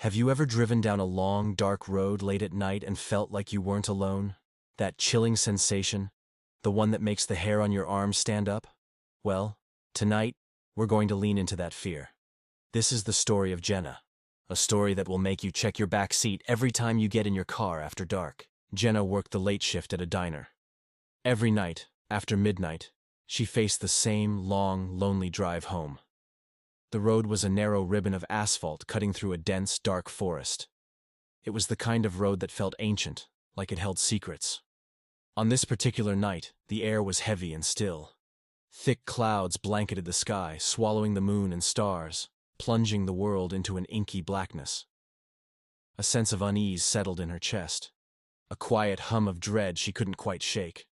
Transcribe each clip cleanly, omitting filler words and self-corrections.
Have you ever driven down a long, dark road late at night and felt like you weren't alone? That chilling sensation? The one that makes the hair on your arms stand up? Well, tonight, we're going to lean into that fear. This is the story of Jenna, a story that will make you check your back seat every time you get in your car after dark. Jenna worked the late shift at a diner. Every night, after midnight, she faced the same long, lonely drive home. The road was a narrow ribbon of asphalt cutting through a dense, dark forest. It was the kind of road that felt ancient, like it held secrets. On this particular night, the air was heavy and still. Thick clouds blanketed the sky, swallowing the moon and stars, plunging the world into an inky blackness. A sense of unease settled in her chest, a quiet hum of dread she couldn't quite shake.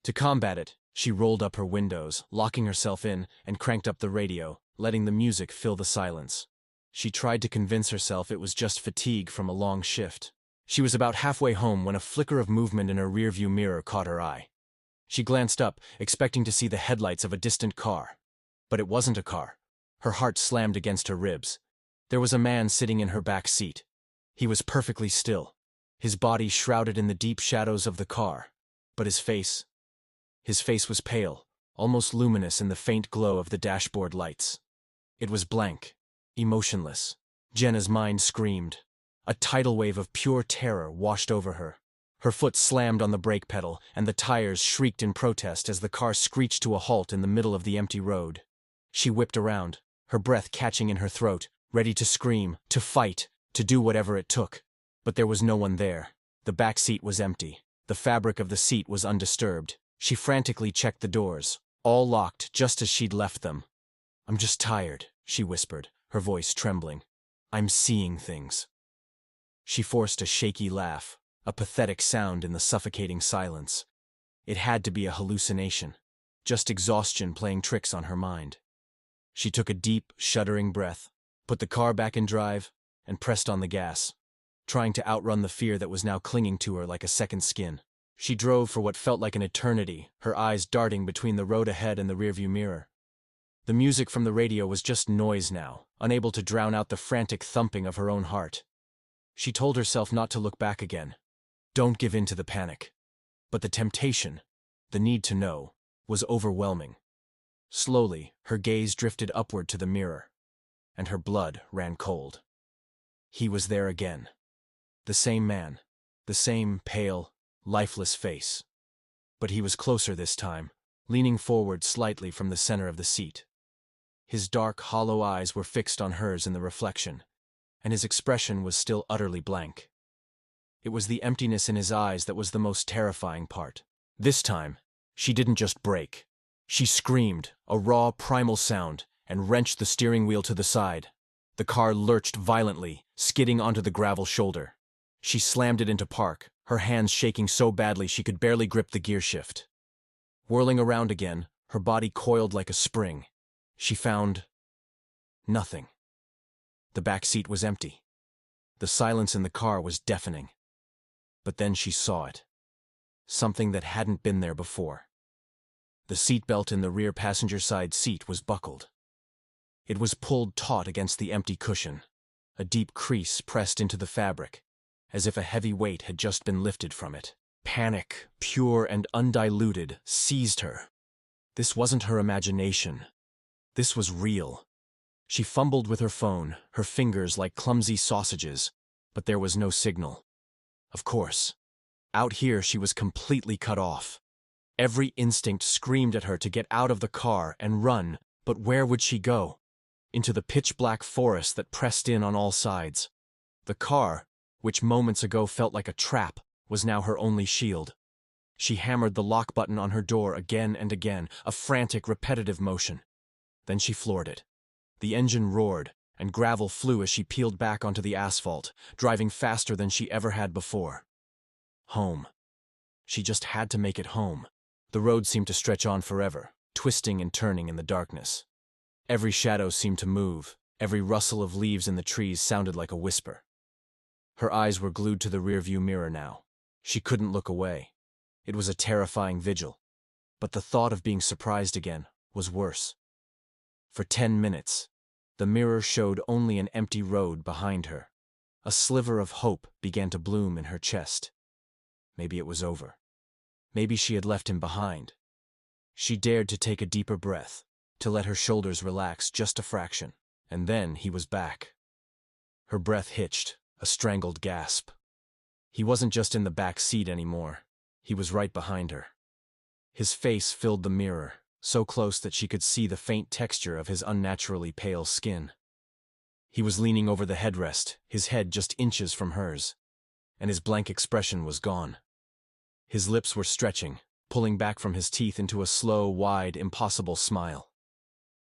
To combat it, she rolled up her windows, locking herself in, and cranked up the radio, letting the music fill the silence. She tried to convince herself it was just fatigue from a long shift. She was about halfway home when a flicker of movement in her rearview mirror caught her eye. She glanced up, expecting to see the headlights of a distant car. But it wasn't a car. Her heart slammed against her ribs. There was a man sitting in her back seat. He was perfectly still, his body shrouded in the deep shadows of the car. But his face was pale, almost luminous in the faint glow of the dashboard lights. It was blank, emotionless. Jenna's mind screamed. A tidal wave of pure terror washed over her. Her foot slammed on the brake pedal, and the tires shrieked in protest as the car screeched to a halt in the middle of the empty road. She whipped around, her breath catching in her throat, ready to scream, to fight, to do whatever it took. But there was no one there. The back seat was empty. The fabric of the seat was undisturbed. She frantically checked the doors, all locked just as she'd left them. "I'm just tired," she whispered, her voice trembling. "I'm seeing things." She forced a shaky laugh, a pathetic sound in the suffocating silence. It had to be a hallucination, just exhaustion playing tricks on her mind. She took a deep, shuddering breath, put the car back in drive, and pressed on the gas, trying to outrun the fear that was now clinging to her like a second skin. She drove for what felt like an eternity, her eyes darting between the road ahead and the rearview mirror. The music from the radio was just noise now, unable to drown out the frantic thumping of her own heart. She told herself not to look back again. Don't give in to the panic. But the temptation, the need to know, was overwhelming. Slowly, her gaze drifted upward to the mirror, and her blood ran cold. He was there again. The same man, the same pale, lifeless face. But he was closer this time, leaning forward slightly from the center of the seat. His dark, hollow eyes were fixed on hers in the reflection, and his expression was still utterly blank. It was the emptiness in his eyes that was the most terrifying part. This time, she didn't just break. She screamed, a raw, primal sound, and wrenched the steering wheel to the side. The car lurched violently, skidding onto the gravel shoulder. She slammed it into park, her hands shaking so badly she could barely grip the gear shift. Whirling around again, her body coiled like a spring. She found nothing. The back seat was empty. The silence in the car was deafening. But then she saw it. Something that hadn't been there before. The seatbelt in the rear passenger side seat was buckled. It was pulled taut against the empty cushion, a deep crease pressed into the fabric, as if a heavy weight had just been lifted from it. Panic, pure and undiluted, seized her. This wasn't her imagination. This was real. She fumbled with her phone, her fingers like clumsy sausages, but there was no signal. Of course. Out here she was completely cut off. Every instinct screamed at her to get out of the car and run, but where would she go? Into the pitch-black forest that pressed in on all sides. The car, which moments ago felt like a trap, was now her only shield. She hammered the lock button on her door again and again, a frantic, repetitive motion. Then she floored it. The engine roared, and gravel flew as she peeled back onto the asphalt, driving faster than she ever had before. Home. She just had to make it home. The road seemed to stretch on forever, twisting and turning in the darkness. Every shadow seemed to move, every rustle of leaves in the trees sounded like a whisper. Her eyes were glued to the rearview mirror now. She couldn't look away. It was a terrifying vigil. But the thought of being surprised again was worse. For 10 minutes, the mirror showed only an empty road behind her. A sliver of hope began to bloom in her chest. Maybe it was over. Maybe she had left him behind. She dared to take a deeper breath, to let her shoulders relax just a fraction, and then he was back. Her breath hitched, a strangled gasp. He wasn't just in the back seat anymore. He was right behind her. His face filled the mirror, so close that she could see the faint texture of his unnaturally pale skin. He was leaning over the headrest, his head just inches from hers, and his blank expression was gone. His lips were stretching, pulling back from his teeth into a slow, wide, impossible smile.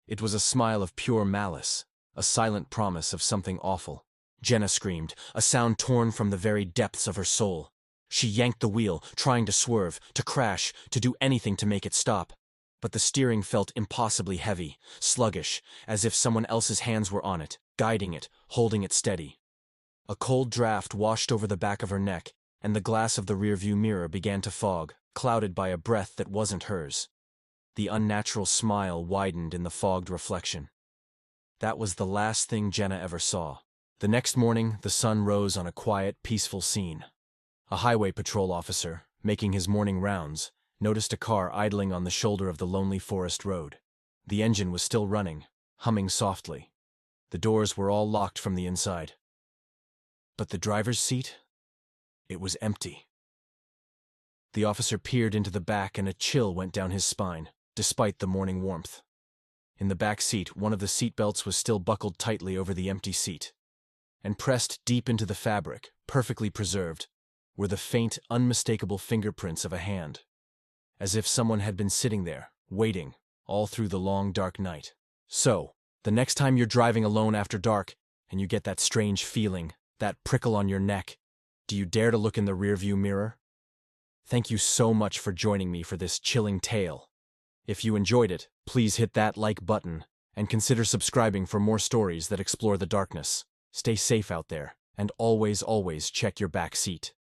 It was a smile of pure malice, a silent promise of something awful. Jenna screamed, a sound torn from the very depths of her soul. She yanked the wheel, trying to swerve, to crash, to do anything to make it stop. But the steering felt impossibly heavy, sluggish, as if someone else's hands were on it, guiding it, holding it steady. A cold draft washed over the back of her neck, and the glass of the rearview mirror began to fog, clouded by a breath that wasn't hers. The unnatural smile widened in the fogged reflection. That was the last thing Jenna ever saw. The next morning, the sun rose on a quiet, peaceful scene. A highway patrol officer, making his morning rounds, noticed a car idling on the shoulder of the lonely forest road. The engine was still running, humming softly. The doors were all locked from the inside. But the driver's seat? It was empty. The officer peered into the back and a chill went down his spine, despite the morning warmth. In the back seat, one of the seat belts was still buckled tightly over the empty seat. And pressed deep into the fabric, perfectly preserved, were the faint, unmistakable fingerprints of a hand. As if someone had been sitting there, waiting, all through the long, dark night. So, the next time you're driving alone after dark, and you get that strange feeling, that prickle on your neck, do you dare to look in the rearview mirror? Thank you so much for joining me for this chilling tale. If you enjoyed it, please hit that like button, and consider subscribing for more stories that explore the darkness. Stay safe out there, and always, always check your back seat.